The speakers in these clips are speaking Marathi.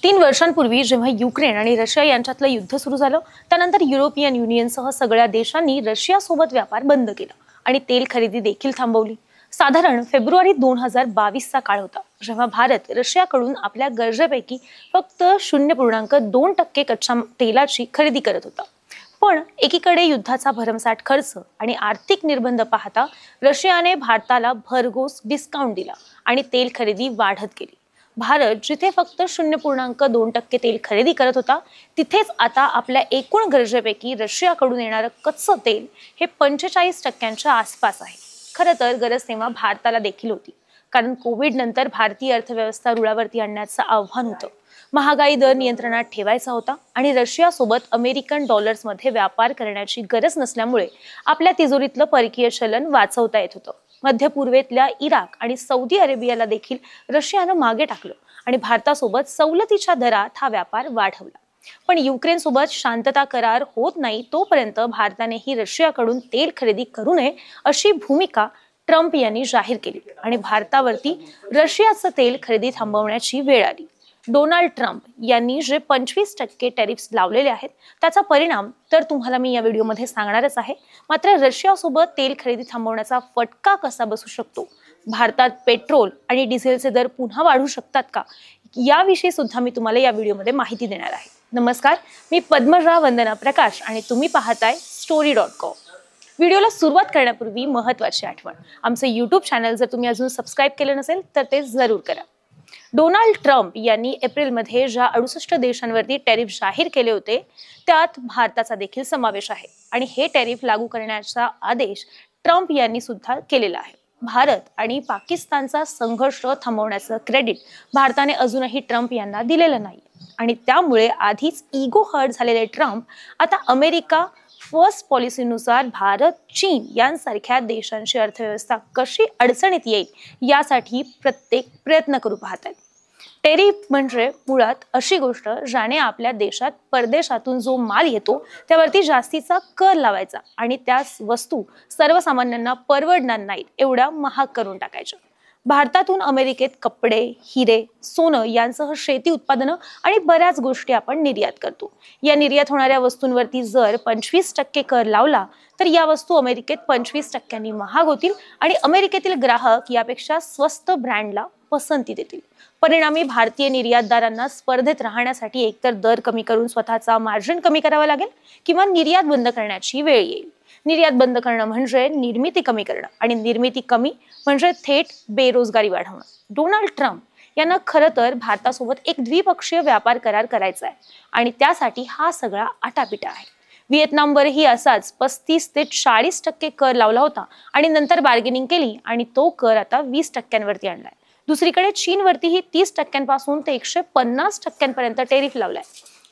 3 वर्षांपूर्वी जेव्हा युक्रेन आणि रशिया यांच्यातलं युद्ध सुरू झालं, त्यानंतर युरोपियन युनियनसह सगळ्या देशांनी रशियासोबत व्यापार बंद केला आणि तेल खरेदी देखील थांबवली. साधारण फेब्रुवारी 2022चा काळ होता, जेव्हा भारत रशियाकडून आपल्या गरजेपैकी फक्त 0.2% कच्च्या तेलाची खरेदी करत होता. पण एकीकडे युद्धाचा भरमसाठ खर्च आणि आर्थिक निर्बंध पाहता रशियाने भारताला भरघोस डिस्काउंट दिला आणि तेल खरेदी वाढत गेली. भारत जिथे फक्त 0.2% तेल खरेदी करत होता, तिथेच आता आपल्या एकूण गरजेपैकी रशियाकडून येणारं कच्चं तेल हे 45%च्या आसपास आहे. खरं तर गरज तेव्हा भारताला देखील होती, कारण कोविड नंतर भारतीय अर्थव्यवस्था रुळावरती आणण्याचं आव्हान होतं. महागाई दर नियंत्रणात ठेवायचा होता आणि रशियासोबत अमेरिकन डॉलर्समध्ये व्यापार करण्याची गरज नसल्यामुळे आपल्या तिजोरीतलं परकीय चलन वाचवता येत होतं. मध्य पूर्वेतल्या इराक आणि सौदी अरेबियाला देखील रशियानं मागे टाकलं आणि भारतासोबत सवलतीच्या दरात हा व्यापार वाढवला. पण युक्रेनसोबत शांतता करार होत नाही तोपर्यंत भारतानेही रशियाकडून तेल खरेदी करू नये अशी भूमिका ट्रम्प यांनी जाहीर केली आणि भारतावरती रशियाचं तेल खरेदी थांबवण्याची वेळ आली. डोनाल्ड ट्रम्प यांनी जे 25% टॅरिफ्स लावलेले आहेत, त्याचा परिणाम तर तुम्हाला मी या व्हिडिओमध्ये सांगणारच आहे. मात्र रशियासोबत तेल खरेदी थांबवण्याचा फटका कसा बसू शकतो, भारतात पेट्रोल आणि डिझेलचे दर पुन्हा वाढू शकतात का, याविषयी सुद्धा मी तुम्हाला या व्हिडिओमध्ये माहिती देणार आहे. नमस्कार, मी पद्मजा वंदना प्रकाश आणि तुम्ही पाहताय story.com. व्हिडिओला सुरुवात करण्यापूर्वी महत्त्वाची आठवण, आमचं यूट्यूब चॅनल जर तुम्ही अजून सबस्क्राईब केलं नसेल तर ते जरूर करा. डोनाल्ड ट्रम्प यांनी एप्रिलमध्ये ज्या 68 देशांवरती टॅरिफ जाहीर केले होते, त्यात भारताचा देखील समावेश आहे आणि हे टॅरिफ लागू करण्याचा आदेश ट्रम्प यांनी सुद्धा केलेला आहे. भारत आणि पाकिस्तानचा संघर्ष थांबवण्याचं क्रेडिट भारताने अजूनही ट्रम्प यांना दिलेलं नाही आणि त्यामुळे आधीच इगो हर्ट झालेले ट्रम्प आता अमेरिका फर्स्ट पॉलिसीनुसार भारत, चीन यांसारख्या देशांची अर्थव्यवस्था कशी अडचणीत येईल यासाठी प्रत्येक प्रयत्न करू पाहत आहेत. टॅरिफ म्हणजे मुळात अशी गोष्ट ज्याने आपल्या देशात परदेशातून जो माल येतो त्यावरती जास्तीचा कर लावायचा आणि त्या वस्तू सर्वसामान्यांना परवडणार नाहीत एवढ्या महाग करून टाकायच्या. भारतातून अमेरिकेत कपडे, हिरे, सोनं यांसह शेती उत्पादनं आणि बऱ्याच गोष्टी आपण निर्यात करतो. या निर्यात होणाऱ्या वस्तूंवरती जर 25% कर लावला तर या वस्तू अमेरिकेत 25%नी महाग होतील आणि अमेरिकेतील ग्राहक यापेक्षा स्वस्त ब्रँडला पसंती देतील. परिणामी भारतीय निर्यातदारांना स्पर्धेत राहण्यासाठी एकतर दर कमी करून स्वतःचा मार्जिन कमी करावा लागेल किंवा निर्यात बंद करण्याची वेळ येईल. निर्यात बंद करणं म्हणजे निर्मिती कमी करणं आणि निर्मिती कमी म्हणजे थेट बेरोजगारी वाढवणं. डोनाल्ड ट्रम्प यांना खरं तर भारतासोबत एक द्विपक्षीय व्यापार करार करायचा आहे आणि त्यासाठी हा सगळा आटापिटा आहे. व्हिएतनामवरही असाच 35 ते 40% कर लावला होता आणि नंतर बार्गेनिंग केली आणि तो कर आता 20%वरती आणलाय. दुसरीकडे चीनवरतीही 30%पासून ते 150%पर्यंत टॅरिफ लावलाय.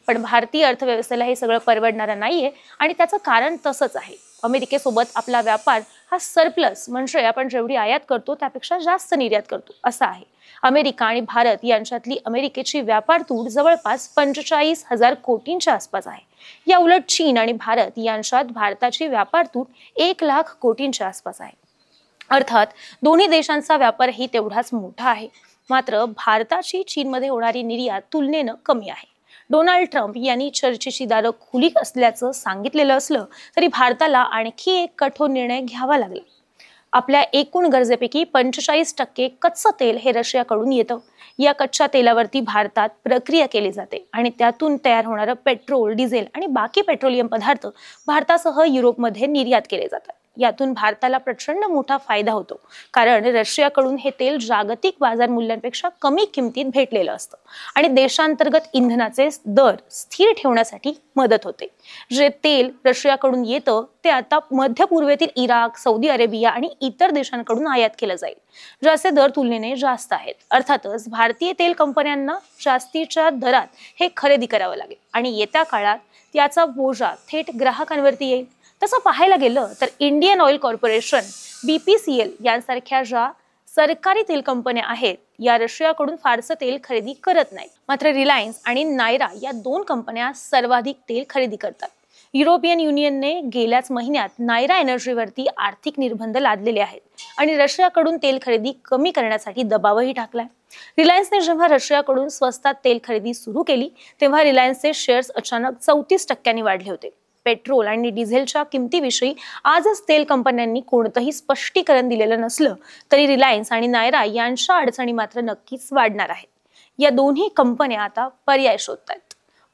पण भारतीय अर्थव्यवस्थेला हे सगळं परवडणारं नाहीये आणि त्याचं कारण तसंच आहे. अमेरिकेसोबत आपला व्यापार हा सरप्लस म्हणजे आपण जेवढी आयात करतो त्यापेक्षा जास्त निर्यात करतो असा आहे. अमेरिका आणि भारत यांच्यातली अमेरिकेची व्यापार तूट जवळपास 45,000 कोटींच्या आसपास आहे. या उलट चीन आणि भारत यांच्यात भारताची व्यापार तूट 1,00,000 कोटींच्या आसपास आहे. अर्थात दोन्ही देशांचा व्यापारही तेवढाच मोठा आहे, मात्र भारताची चीनमध्ये होणारी निर्यात तुलनेनं कमी आहे. डोनाल्ड ट्रम्प यांनी चर्चेची दारं खुली असल्याचं सांगितलेलं असलं तरी भारताला आणखी एक कठोर निर्णय घ्यावा लागला. आपल्या एकूण गरजेपैकी 45% कच्चं तेल हे रशियाकडून येतं. या कच्च्या तेलावरती भारतात प्रक्रिया केली जाते आणि त्यातून तयार होणारं पेट्रोल, डिझेल आणि बाकी पेट्रोलियम पदार्थ भारतासह युरोपमध्ये निर्यात केले जातात. यातून भारताला प्रचंड मोठा फायदा होतो, कारण रशियाकडून हे तेल जागतिक बाजार मूल्यांपेक्षा कमी किमतीत भेटलेलं असतं आणि देशांतर्गत इंधनाचे दर स्थिर ठेवण्यासाठी मदत होते. जे तेल रशियाकडून येतं ते आता मध्य पूर्वेतील इराक, सौदी अरेबिया आणि इतर देशांकडून आयात केलं जाईल, ज्याचे दर तुलनेने जास्त आहेत. अर्थातच भारतीय तेल कंपन्यांना जास्तीच्या दरात हे खरेदी करावं लागेल आणि येत्या काळात त्याचा बोजा थेट ग्राहकांवरती येईल. तसं पाहायला गेलं तर इंडियन ऑइल कॉर्पोरेशन, BPCL यांसारख्या ज्या सरकारी तेल कंपन्या आहेत या रशियाकडून फारसं तेल खरेदी करत नाहीत. मात्र रिलायन्स आणि नायरा या 2 कंपन्या सर्वाधिक तेल खरेदी करतात. युरोपियन युनियनने गेल्याच महिन्यात नायरा एनर्जीवरती आर्थिक निर्बंध लादलेले आहेत आणि रशियाकडून तेल खरेदी कमी करण्यासाठी दबावही टाकलाय. रिलायन्सने जेव्हा रशियाकडून स्वस्तात तेल खरेदी सुरू केली तेव्हा रिलायन्सचे शेअर्स अचानक 34% वाढले होते. पेट्रोल आणि डिझेलच्या किमतीविषयी आजच तेल कंपन्यांनी कोणतंही स्पष्टीकरण दिलेलं नसलं तरी रिलायन्स आणि नायरा यांच्या अडचणी मात्र नक्कीच वाढणार आहेत. या दोन्ही कंपन्या आता पर्याय शोधतायत.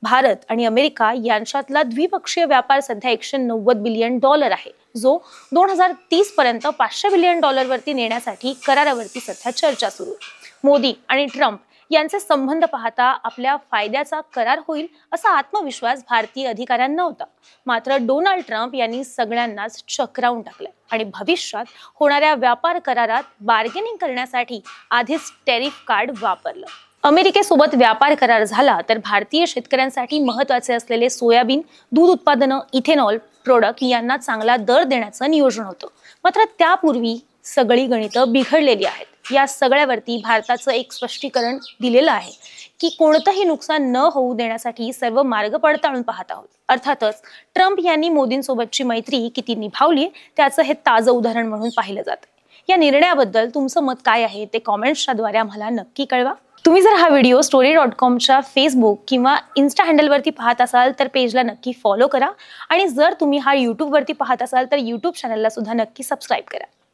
भारत आणि अमेरिका यांच्यातला द्विपक्षीय व्यापार सध्या $190 बिलियन आहे, जो 2030 पर्यंत $500 बिलियन वरती नेण्यासाठी करारावरती सध्या चर्चा सुरू आहे. मोदी आणि ट्रम्प यांचे संबंध पाहता आपल्या फायद्याचा करार होईल असा आत्मविश्वास भारतीय अधिकाऱ्यांना होता. मात्र डोनाल्ड ट्रम्प यांनी सगळ्यांनाच चक्रावून टाकले आणि भविष्यात होणाऱ्या व्यापार करारात बार्गेनिंग करण्यासाठी आधीच टॅरिफ कार्ड वापरलं. अमेरिकेसोबत व्यापार करार झाला तर भारतीय शेतकऱ्यांसाठी महत्त्वाचे असलेले सोयाबीन, दूध उत्पादनं, इथेनॉल प्रोडक्ट यांना चांगला दर देण्याचं नियोजन होतं. मात्र त्यापूर्वी सगळी गणितं बिघडलेली आहेत. या सगळ्यावरती भारताचं एक स्पष्टीकरण दिलेलं आहे की कोणतंही नुकसान न होऊ देण्यासाठी सर्व मार्ग पडताळून पाहत आहोत. अर्थातच ट्रम्प यांनी मोदींसोबतची मैत्री किती निभावली त्याचं हे ताजं उदाहरण म्हणून पाहिलं जातं. या निर्णयाबद्दल तुमचं मत काय आहे ते कॉमेंट्सच्याद्वारे आम्हाला नक्की कळवा. तुम्ही जर हा व्हिडिओ story.comच्या फेसबुक किंवा इन्स्टा हँडलवरती पाहत असाल तर पेजला नक्की फॉलो करा आणि जर तुम्ही हा यूट्यूबवरती पाहत असाल तर यूट्यूब चॅनलला सुद्धा नक्की सबस्क्राईब करा.